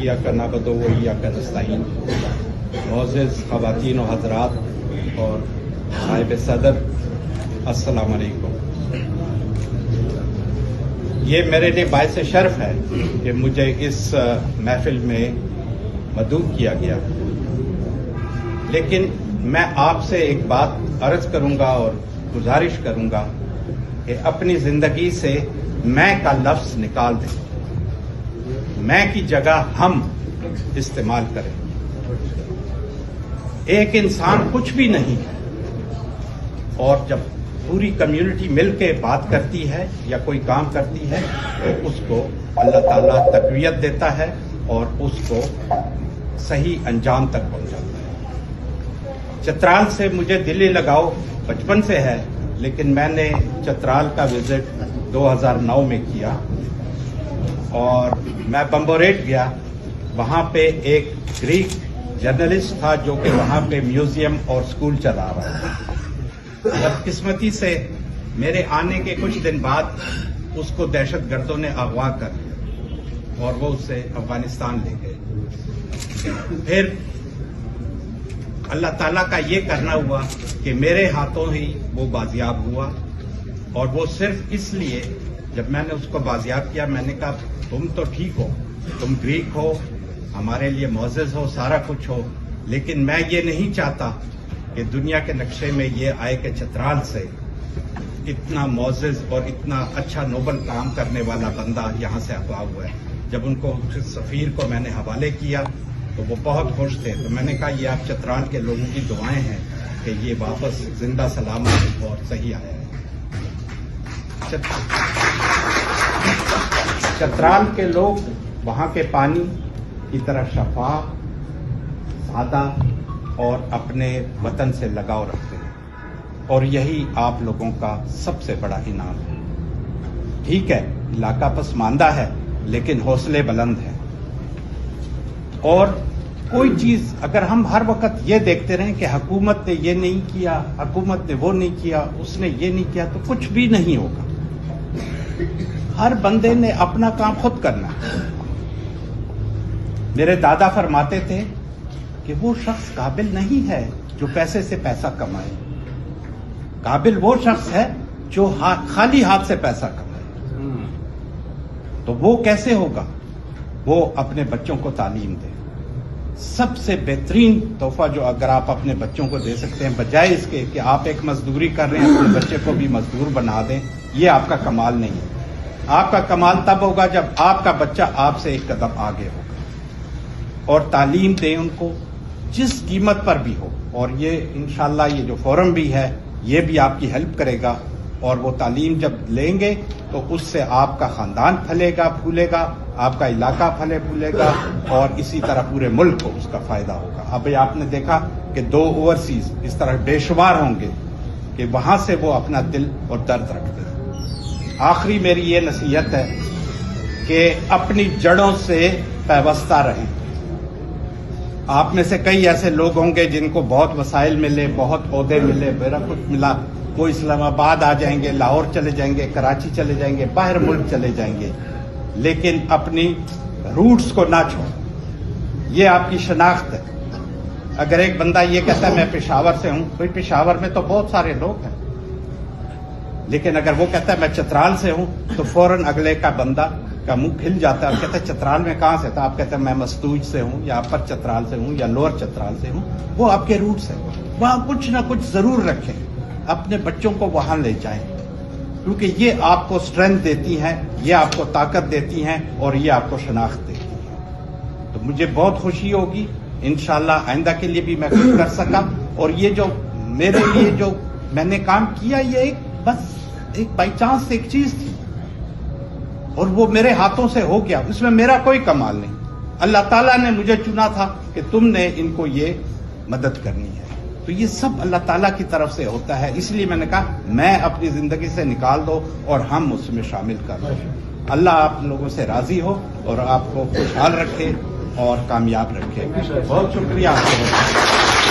इय्याका नअबुदु व इय्याका नस्तईन। मोअज़्ज़िज़ ख़वातीन व हज़रात और साहिब सदर, अस्सलाम अलैकुम। ये मेरे लिए बाइस शर्फ है कि मुझे इस महफिल में मदऊ किया गया, लेकिन मैं आपसे एक बात अर्ज करूंगा और गुजारिश करूंगा कि अपनी जिंदगी से मैं का लफ्ज निकाल दें, मैं की जगह हम इस्तेमाल करें। एक इंसान कुछ भी नहीं है, और जब पूरी कम्युनिटी मिलकर बात करती है या कोई काम करती है तो उसको अल्लाह ताला तक़वियत देता है और उसको सही अंजाम तक पहुंचाता है। चतराल से मुझे दिली लगाव बचपन से है, लेकिन मैंने चतराल का विजिट 2009 में किया और मैं बम्बोरेट गया। वहां पे एक ग्रीक जर्नलिस्ट था जो कि वहां पे म्यूजियम और स्कूल चला रहा था। बदकिस्मती से मेरे आने के कुछ दिन बाद उसको दहशतगर्दों ने अगवा कर लिया और वो उससे अफगानिस्तान ले गए। फिर अल्लाह ताला का ये करना हुआ कि मेरे हाथों ही वो बाजियाब हुआ, और वो सिर्फ इसलिए जब मैंने उसको बाजियाब किया, मैंने कहा तुम तो ठीक हो, तुम ग्रीक हो, हमारे लिए मोअज़्ज़िज़ हो, सारा कुछ हो, लेकिन मैं ये नहीं चाहता कि दुनिया के नक्शे में ये आए कि चतराल से इतना मोअज़्ज़िज़ और इतना अच्छा नोबल काम करने वाला बंदा यहां से अगवा हुआ है। जब उनको सफीर को मैंने हवाले किया तो वो बहुत खुश थे। तो मैंने कहा ये आप चतराल के लोगों की दुआएं हैं कि ये वापस जिंदा सलामत और सही आया है। चतराल के लोग वहां के पानी की तरह शफाफ, सादा और अपने वतन से लगाव रखते हैं, और यही आप लोगों का सबसे बड़ा इनाम है। ठीक है, इलाका पसमानदा है, लेकिन हौसले बुलंद हैं। और कोई चीज अगर हम हर वक्त ये देखते रहें कि हुकूमत ने ये नहीं किया, हुकूमत ने वो नहीं किया, उसने ये नहीं किया, तो कुछ भी नहीं होगा। हर बंदे ने अपना काम खुद करना है। मेरे दादा फरमाते थे कि वो शख्स काबिल नहीं है जो पैसे से पैसा कमाए, काबिल वो शख्स है जो खाली हाथ से पैसा कमाए। तो वो कैसे होगा? वो अपने बच्चों को तालीम दे। सबसे बेहतरीन तोहफा जो अगर आप अपने बच्चों को दे सकते हैं, बजाय इसके कि आप एक मजदूरी कर रहे हैं अपने बच्चे को भी मजदूर बना दें, ये आपका कमाल नहीं है। आपका कमाल तब होगा जब आपका बच्चा आपसे एक कदम आगे होगा। और तालीम दें उनको जिस कीमत पर भी हो, और ये इंशाल्लाह ये जो फोरम भी है ये भी आपकी हेल्प करेगा। और वो तालीम जब लेंगे तो उससे आपका खानदान फलेगा फूलेगा, आपका इलाका फले फूलेगा, और इसी तरह पूरे मुल्क को उसका फायदा होगा। अभी आपने देखा कि 2 ओवरसीज इस तरह बेशुमार होंगे कि वहां से वो अपना दिल और दर्द रखते हैं। आखिरी मेरी ये नसीहत है कि अपनी जड़ों से पैवस्ता रहें। आप में से कई ऐसे लोग होंगे जिनको बहुत वसाइल मिले, बहुत ओहदे मिले, मेरा कुछ मिला, वो इस्लामाबाद आ जाएंगे, लाहौर चले जाएंगे, कराची चले जाएंगे, बाहर मुल्क चले जाएंगे, लेकिन अपनी रूट्स को ना छोड़ो। ये आपकी शनाख्त है। अगर एक बंदा ये कहता है मैं पेशावर से हूं, भाई पेशावर में तो बहुत सारे लोग हैं, लेकिन अगर वो कहता है मैं चतराल से हूं तो फौरन अगले का बंदा का मुंह खिल जाता है और कहता है चतराल में कहां से था? आप कहते हैं मैं मस्तूज से हूं, या अपर चतराल से हूं, या लोअर चतराल से हूं। वो आपके रूट्स है। वहां कुछ ना कुछ जरूर रखें, अपने बच्चों को वहां ले जाएं, क्योंकि ये आपको स्ट्रेंथ देती हैं, ये आपको ताकत देती हैं, और ये आपको शनाख्त देती हैं। तो मुझे बहुत खुशी होगी इंशाल्लाह आइंदा के लिए भी मैं कुछ कर सका। और ये जो मेरे लिए जो मैंने काम किया, ये बस एक बाई चांस एक चीज थी, और वो मेरे हाथों से हो गया। इसमें मेरा कोई कमाल नहीं। अल्लाह ताला ने मुझे चुना था कि तुमने इनको ये मदद करनी है। तो ये सब अल्लाह ताला की तरफ से होता है। इसलिए मैंने कहा मैं अपनी जिंदगी से निकाल दो और हम उसमें शामिल कर दो। अल्लाह आप लोगों से राजी हो और आपको खुशहाल रखे और कामयाब रखे। बहुत शुक्रिया आपका।